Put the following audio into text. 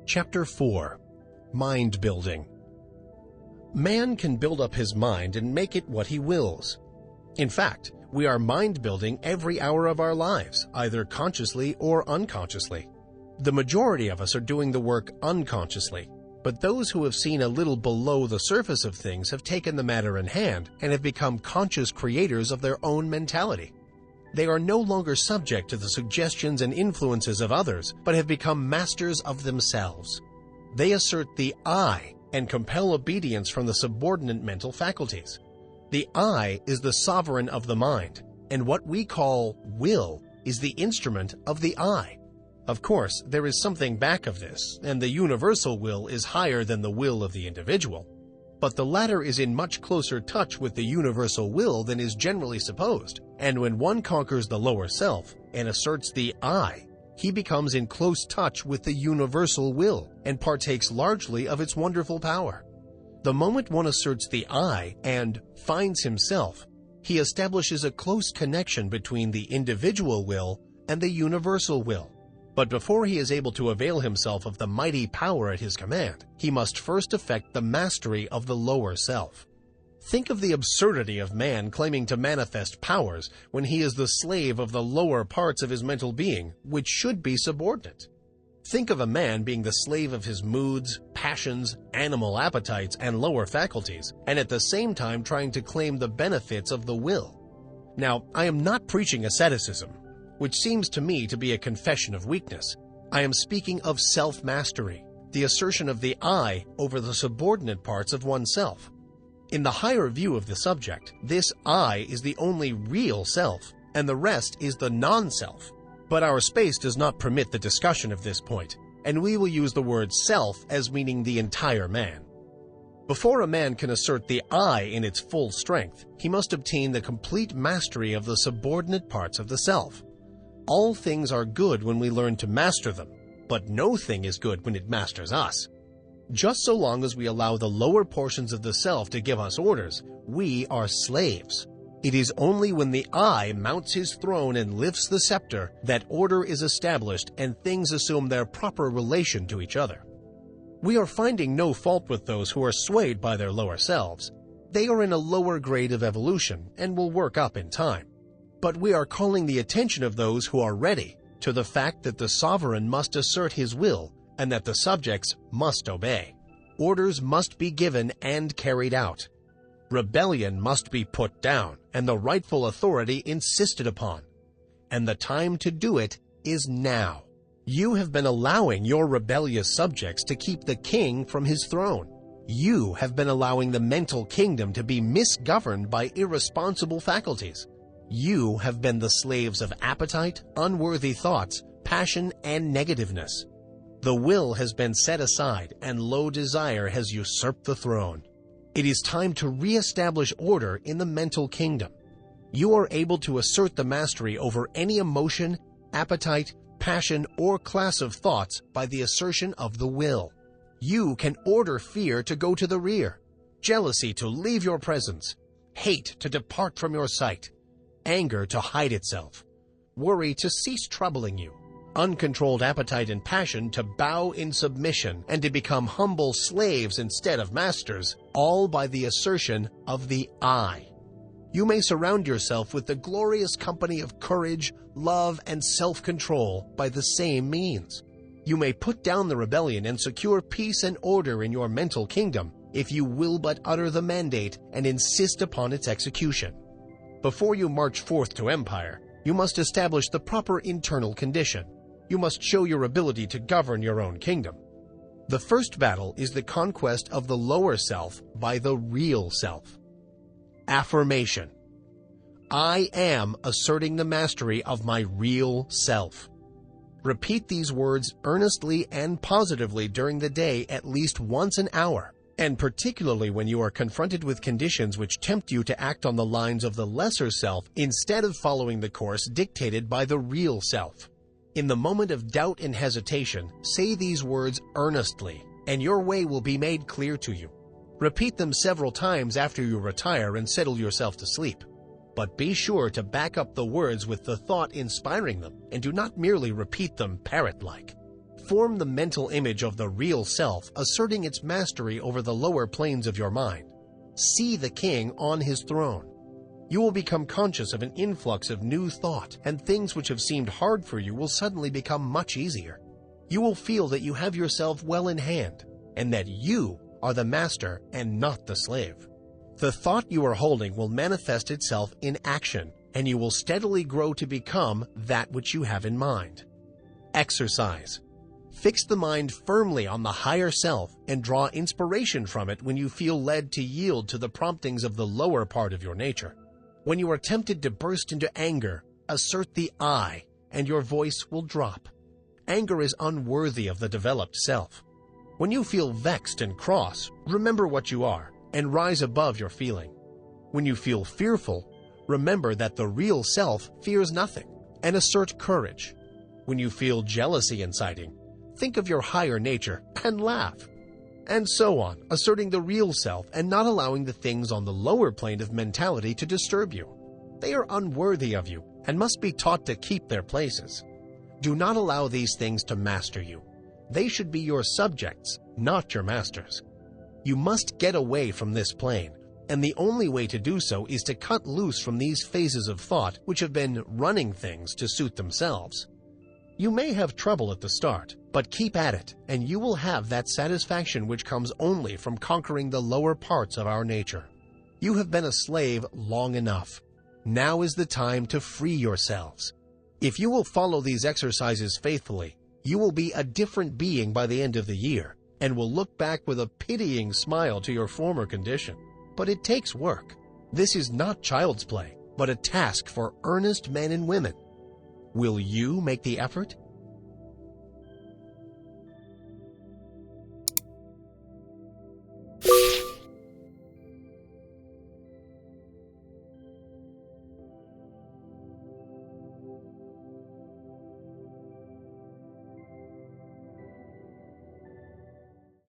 Chapter 4. Mind Building. Man can build up his mind and make it what he wills. In fact, we are mind building every hour of our lives, either consciously or unconsciously. The majority of us are doing the work unconsciously, but those who have seen a little below the surface of things have taken the matter in hand and have become conscious creators of their own mentality. They are no longer subject to the suggestions and influences of others, but have become masters of themselves. They assert the I and compel obedience from the subordinate mental faculties. The I is the sovereign of the mind, and what we call will is the instrument of the I. Of course, there is something back of this, and the universal will is higher than the will of the individual. But the latter is in much closer touch with the universal will than is generally supposed, and when one conquers the lower self and asserts the I, he becomes in close touch with the universal will and partakes largely of its wonderful power. The moment one asserts the I and finds himself, he establishes a close connection between the individual will and the universal will. But before he is able to avail himself of the mighty power at his command, he must first effect the mastery of the lower self. Think of the absurdity of man claiming to manifest powers when he is the slave of the lower parts of his mental being, which should be subordinate. Think of a man being the slave of his moods, passions, animal appetites, and lower faculties, and at the same time trying to claim the benefits of the will. Now, I am not preaching asceticism, which seems to me to be a confession of weakness. I am speaking of self-mastery, the assertion of the I over the subordinate parts of oneself. In the higher view of the subject, this I is the only real self, and the rest is the non-self. But our space does not permit the discussion of this point, and we will use the word self as meaning the entire man. Before a man can assert the I in its full strength, he must obtain the complete mastery of the subordinate parts of the self. All things are good when we learn to master them, but no thing is good when it masters us. Just so long as we allow the lower portions of the self to give us orders, we are slaves. It is only when the I mounts his throne and lifts the scepter that order is established and things assume their proper relation to each other. We are finding no fault with those who are swayed by their lower selves. They are in a lower grade of evolution and will work up in time. But we are calling the attention of those who are ready to the fact that the sovereign must assert his will and that the subjects must obey. Orders must be given and carried out. Rebellion must be put down and the rightful authority insisted upon. And the time to do it is now. You have been allowing your rebellious subjects to keep the king from his throne. You have been allowing the mental kingdom to be misgoverned by irresponsible faculties. You have been the slaves of appetite, unworthy thoughts, passion, and negativeness. The will has been set aside, and low desire has usurped the throne. It is time to re-establish order in the mental kingdom. You are able to assert the mastery over any emotion, appetite, passion, or class of thoughts by the assertion of the will. You can order fear to go to the rear, jealousy to leave your presence, hate to depart from your sight, anger to hide itself, worry to cease troubling you, uncontrolled appetite and passion to bow in submission and to become humble slaves instead of masters, all by the assertion of the I. You may surround yourself with the glorious company of courage, love, and self-control by the same means. You may put down the rebellion and secure peace and order in your mental kingdom if you will but utter the mandate and insist upon its execution. Before you march forth to empire, you must establish the proper internal condition. You must show your ability to govern your own kingdom. The first battle is the conquest of the lower self by the real self. Affirmation. I am asserting the mastery of my real self. Repeat these words earnestly and positively during the day at least once an hour, and particularly when you are confronted with conditions which tempt you to act on the lines of the lesser self instead of following the course dictated by the real self. In the moment of doubt and hesitation, say these words earnestly, and your way will be made clear to you. Repeat them several times after you retire and settle yourself to sleep. But be sure to back up the words with the thought inspiring them, and do not merely repeat them parrot-like. Form the mental image of the real self, asserting its mastery over the lower planes of your mind. See the king on his throne. You will become conscious of an influx of new thought, and things which have seemed hard for you will suddenly become much easier. You will feel that you have yourself well in hand, and that you are the master and not the slave. The thought you are holding will manifest itself in action, and you will steadily grow to become that which you have in mind. Exercise. Fix the mind firmly on the higher self and draw inspiration from it when you feel led to yield to the promptings of the lower part of your nature. When you are tempted to burst into anger, assert the I, and your voice will drop. Anger is unworthy of the developed self. When you feel vexed and cross, remember what you are and rise above your feeling. When you feel fearful, remember that the real self fears nothing and assert courage. When you feel jealousy inciting, think of your higher nature and laugh. And so on, asserting the real self and not allowing the things on the lower plane of mentality to disturb you. They are unworthy of you and must be taught to keep their places. Do not allow these things to master you. They should be your subjects, not your masters. You must get away from this plane, and the only way to do so is to cut loose from these phases of thought which have been running things to suit themselves. You may have trouble at the start, but keep at it, and you will have that satisfaction which comes only from conquering the lower parts of our nature. You have been a slave long enough. Now is the time to free yourselves. If you will follow these exercises faithfully, you will be a different being by the end of the year, and will look back with a pitying smile to your former condition. But it takes work. This is not child's play, but a task for earnest men and women. Will you make the effort?